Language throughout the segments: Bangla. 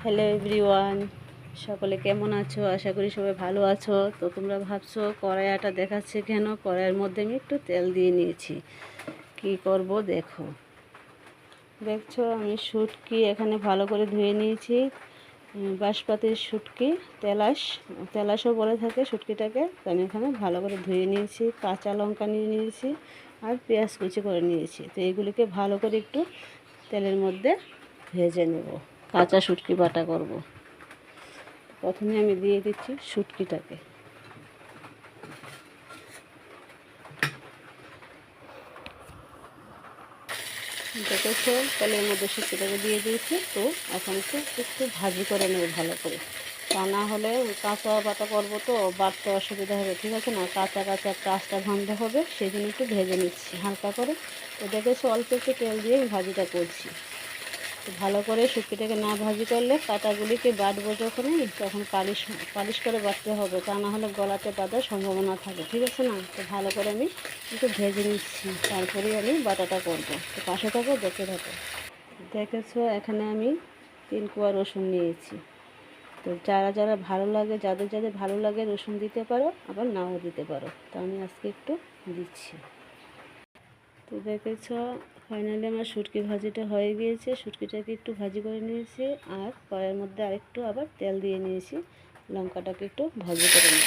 হ্যালো এভরিওয়ান, সকলে কেমন আছো? আশা করি সবাই ভালো আছো। তো তোমরা ভাবছো কড়াই আটা দেখাচ্ছে কেন? কড়াইয়ের মধ্যে আমি একটু তেল দিয়ে নিয়েছি। কি করব দেখো। দেখছো আমি শুটকি এখানে ভালো করে ধুয়ে নিয়েছি। বাঁশপাতির শুটকি, তেলাসও বলে থাকে শুটকিটাকে। তো আমি এখানে ভালো করে ধুয়ে নিয়েছি। কাঁচা লঙ্কা নিয়ে নিয়েছি আর পেঁয়াজ কুচি করে নিয়েছি। তো এগুলিকে ভালো করে একটু তেলের মধ্যে ভেজে নেব। কাঁচা শুটকি বাটা করব। প্রথমে আমি দিয়ে দিচ্ছি শুটকিটাকে। দেখেছো তেলের মধ্যে শুটকিটাকে দিয়ে দিয়েছি। তো এখন একটু ভাজি করে নেব ভালো করে, তা না হলে কাঁচা বাটা করবো তো বাটতে অসুবিধা হবে, ঠিক আছে না? কাঁচা কাঁচা একটা আঁচটা গন্ধ হবে, সেই জন্য একটু ভেজে নিচ্ছি হালকা করে। তো দেখেছো অল্প একটু তেল দিয়ে ভাজিটা করছি। তো ভালো করে শুটকিটাকে না ভাজি করলে কাঁটাগুলিকে বাটবো যখনই, তখন পালিশ করে বাটতে হবে, তা না হলে গলাতে বাঁধার সম্ভাবনা থাকে, ঠিক আছে না? তো ভালো করে আমি একটু ভেজে নিচ্ছি, তারপরেই আমি বাটাটা করবো। তো পাশে থাকো, দেখতে থাকো। দেখেছো এখানে আমি 3 কোয়া রসুন নিয়েছি। তো যারা যাদের ভালো লাগে রসুন দিতে পারো, আবার নাও দিতে পারো। তো আমি আজকে একটু দিচ্ছি। তো দেখেছো ফাইনালি আমার শুটকি ভাজিটা হয়ে গিয়েছে। শুটকিটাকে একটু ভাজি করে নিয়েছি আর কড়াইয়ের মধ্যে আরেকটু আবার তেল দিয়ে নিয়েছি। লঙ্কাটাকে একটু ভাজি করে নিই।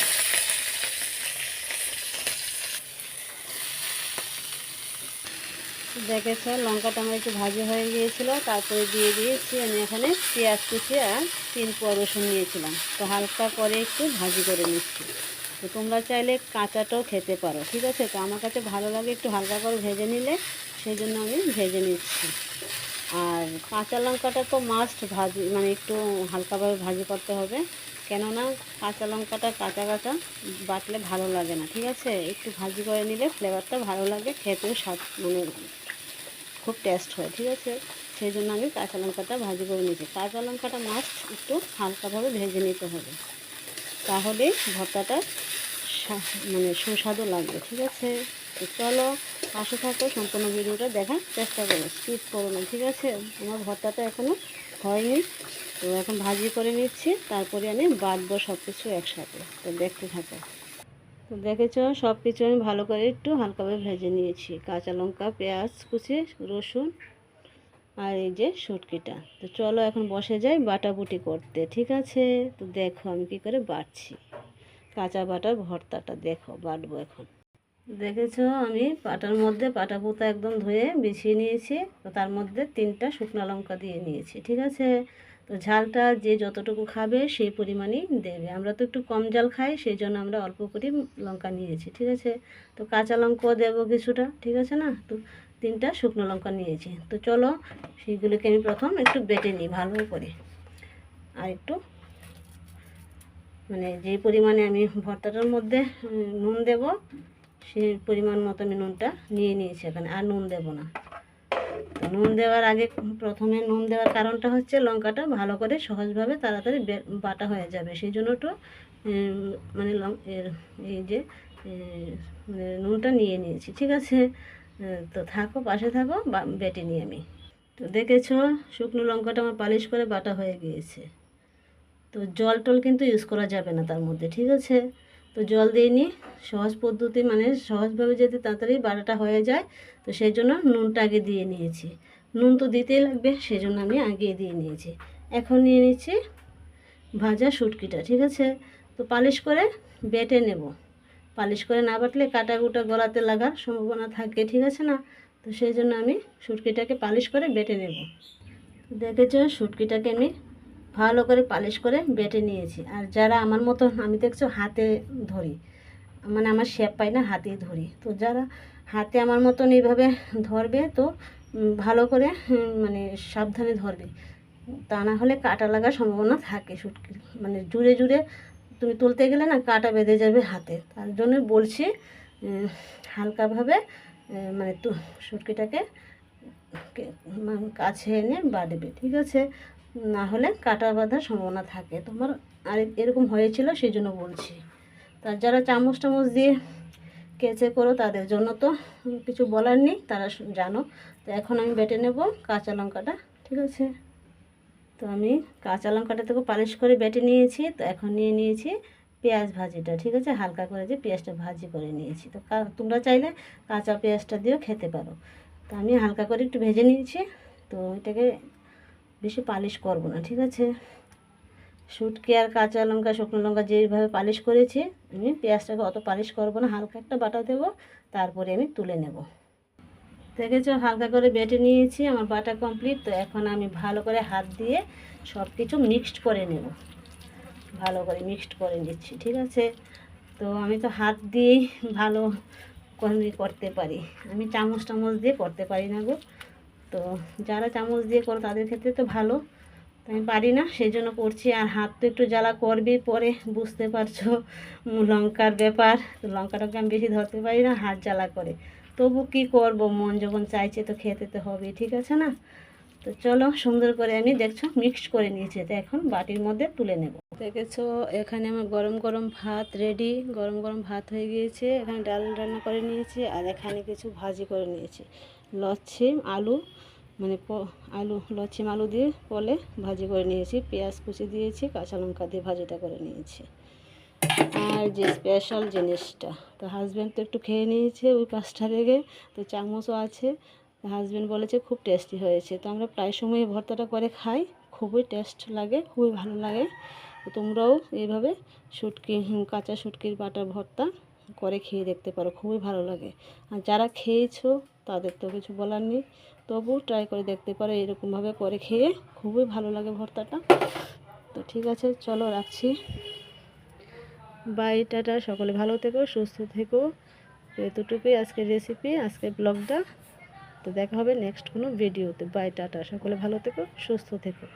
দেখেছো লঙ্কাটা আমার একটু ভাজি হয়ে গিয়েছিল, তারপরে দিয়ে দিয়েছি আমি এখানে পেঁয়াজ কুচি আর 3 কোয়া রসুন নিয়েছিলাম। তো হালকা করে একটু ভাজি করে নিচ্ছি। তো তোমরা চাইলে কাঁচাটাও খেতে পারো, ঠিক আছে? তো আমার কাছে ভালো লাগে একটু হালকা করে ভেজে নিলে, সেই জন্য আমি ভেজে নিচ্ছি। আর কাঁচা লঙ্কাটা তো মাস্ট ভাজি, মানে একটু হালকাভাবে ভাজি করতে হবে, কেননা কাঁচা লঙ্কাটা কাঁচা কাঁচা বাটলে ভালো লাগে না, ঠিক আছে? একটু ভাজি করে নিলে ফ্লেভারটা ভালো লাগে, খেতেও স্বাদ মানে খুব টেস্ট হয়, ঠিক আছে? সেই জন্য আমি কাঁচা লঙ্কাটা ভাজি করে নিয়েছি। কাঁচা লঙ্কাটা মাস্ট একটু হালকাভাবে ভেজে নিতে হবে, তাহলে ভর্তাটা মানে সুস্বাদু লাগবে, ঠিক আছে? তো চলো পাশে থাকো, সম্পূর্ণ ভিডিওটা দেখার চেষ্টা করো, স্কিপ করো না, ঠিক আছে? আমার ভর্তাটা এখনও হয়নি। তো এখন ভাজি করে নিচ্ছি, তারপরে আমি বাটবো সব কিছু একসাথে। তো দেখতে থাকো। তো দেখেছো সব কিছু আমি ভালো করে একটু হালকাভাবে ভেজে নিয়েছি। কাঁচা লঙ্কা, পেঁয়াজ কুচি, রসুন আর এই যে শুটকিটা। তো চলো এখন বসে যাই বাটাবুটি করতে, ঠিক আছে? তো দেখো আমি কী করে বাটছি। কাঁচা বাটার ভর্তাটা দেখো বাটবো এখন। দেখেছো আমি পাটার মধ্যে পাটা পোতা একদম ধুয়ে বিছিয়ে নিয়েছি। তো তার মধ্যে 3টা শুকনো লঙ্কা দিয়ে নিয়েছি, ঠিক আছে? তো ঝালটা যে যতটুকু খাবে সেই পরিমাণেই দেবে। আমরা তো একটু কম ঝাল খাই, সেই জন্য আমরা অল্প করে লঙ্কা নিয়েছি, ঠিক আছে? তো কাঁচা লঙ্কাও দেবো কিছুটা, ঠিক আছে না? তো 3টা শুকনো লঙ্কা নিয়েছি। তো চলো সেইগুলোকে আমি প্রথম একটু বেটে নিই ভালো করে। আর একটু মানে যে পরিমাণে আমি ভর্তাটার মধ্যে নুন দেব, সেই পরিমাণ মতো আমি নুনটা নিয়ে নিয়েছি এখানে, আর নুন দেব না। তো নুন দেওয়ার আগে প্রথমে নুন দেওয়ার কারণটা হচ্ছে লঙ্কাটা ভালো করে সহজভাবে তাড়াতাড়ি বাটা হয়ে যাবে, সেই জন্য একটু মানে এই যে মানে নুনটা নিয়ে নিয়েছি, ঠিক আছে? তো থাকো পাশে থাকো, বেটে নিই আমি। তো দেখেছো শুকনো লঙ্কাটা আমার পালিশ করে বাটা হয়ে গিয়েছে। তো জল টল কিন্তু ইউজ করা যাবে না তার মধ্যে, ঠিক আছে? তো জল দিইনি, সহজ পদ্ধতি মানে সহজভাবে যদি তাড়াতাড়ি বাটাটা হয়ে যায়, তো সেই জন্য নুনটা আগে দিয়ে নিয়েছি। নুন তো দিতেই লাগবে, সেই জন্য আমি আগে দিয়ে নিয়েছি। এখন নিয়ে নিচ্ছি ভাজা শুটকিটা, ঠিক আছে? তো পালিশ করে বেটে নেব। পালিশ করে না বাটলে কাটা কুটা গলাতে লাগার সম্ভাবনা থাকে, ঠিক আছে না? তো সেই জন্য আমি শুটকিটাকে পালিশ করে বেটে নেব। দেখেছো শুটকিটাকে আমি ভালো করে পালিশ করে বেটে নিয়েছি। আর যারা আমার মতো, আমি দেখছো হাতে ধরি, মানে আমার শেপ পাই না, হাতেই ধরি। তো যারা হাতে আমার মতন এইভাবে ধরবে, তো ভালো করে মানে সাবধানে ধরবে, তা না হলে কাটা লাগার সম্ভাবনা থাকে। শুটকি মানে জুড়ে জুড়ে তুমি তুলতে গেলে না কাটা বেঁধে যাবে হাতে, তার জন্য বলছি হালকাভাবে মানে শুটকিটাকে কাছে এনে বাঁধবে, ঠিক আছে? না হলে কাটা বাঁধার সম্ভাবনা থাকে তোমার। আর এরকম হয়েছিল, সেই জন্য বলছি। তার যারা চামচ টামচ দিয়ে কেচে করো, তাদের জন্য তো কিছু বলার নেই, তারা জানো। তো এখন আমি বেটে নেব কাঁচা লঙ্কাটা, ঠিক আছে? তো আমি কাঁচা লঙ্কাটা থেকে পালিশ করে বেটে নিয়েছি। তো এখন নিয়ে নিয়েছি পেঁয়াজ ভাজিটা, ঠিক আছে, হালকা করে যে পেঁয়াজটা ভাজি করে নিয়েছি। তো তোমরা চাইলে কাঁচা পেঁয়াজটা দিয়েও খেতে পারো। তো আমি হালকা করে একটু ভেজে নিয়েছি। তো এটাকে বেশি পালিশ করব না, ঠিক আছে। শুটকি আর কাঁচা লঙ্কা শুকনো লঙ্কা যেইভাবে পালিশ করেছি, আমি পেঁয়াজটাকে অত পালিশ করব না, হালকা একটা বাটা দেবো, তারপরে আমি তুলে নেব। দেখেছো হালকা করে বেটে নিয়েছি, আমার বাটা কমপ্লিট। তো এখন আমি ভালো করে হাত দিয়ে সব কিছু মিক্সড করে নেব, ভালো করে মিক্সড করে নিচ্ছি, ঠিক আছে। তো আমি তো হাত দিয়েই ভালো করতে পারি, আমি চামচ দিয়ে করতে পারি না গো। তো যারা চামচ দিয়ে করো তাদের ক্ষেত্রে তো ভালো, তো আমি পারি না, সেই জন্য করছি। আর হাত তো একটু জ্বালা করবে, পরে বুঝতে পারছো লঙ্কার ব্যাপার। তো লঙ্কাটাকে আমি বেশি ধরতে পারি না, হাত জ্বালা করে। তবু কি করব, মন যখন চাইছে তো খেতে তো হবে, ঠিক আছে না। তো চলো, সুন্দর করে আমি দেখছো মিক্সড করে নিয়েছি। তো এখন বাটির মধ্যে তুলে নেব। দেখেছো এখানে আমার গরম গরম ভাত রেডি, গরম গরম ভাত হয়ে গিয়েছে। এখানে ডাল রান্না করে নিয়েছি, আর এখানে কিছু ভাজি করে নিয়েছি, লচ্ছিম আলু, মানে আলু লচ্ছিম আলু দিয়ে পলে ভাজি করে নিয়েছি, পেঁয়াজ কুচি দিয়েছি, কাঁচা লঙ্কা দিয়ে ভাজিটা করে নিয়েছি। আর যে স্পেশাল জিনিসটা, তো হাজব্যান্ড তো একটু খেয়ে নিয়েছে ওই 5টা থেকে, তো চামচও আছে। হাজব্যান্ড বলেছে খুব টেস্টি হয়েছে। তো আমরা প্রায় সময় ভর্তাটা করে খাই, খুবই টেস্ট লাগে, খুবই ভালো লাগে। তো তোমরাও এইভাবে কাঁচা শুটকির বাটা ভর্তা করে খেয়ে দেখতে পারো, খুবই ভালো লাগে। আর যারা খেয়েছো তাদের তো কিছু বলার নেই, তবু ট্রাই করে দেখতে পারো, এরকমভাবে করে খেয়ে খুবই ভালো লাগে ভর্তাটা। তো ঠিক আছে, চলো রাখছি, বাই, টাটা, সকলে ভালো থেকো, সুস্থ থেকো। তো এতটুকুই আজকের রেসিপি, আজকের ব্লগটা। তো দেখা হবে নেক্সট কোনো ভিডিওতে। বাই, টাটা, সকলে ভালো থেকো, সুস্থ থেকো।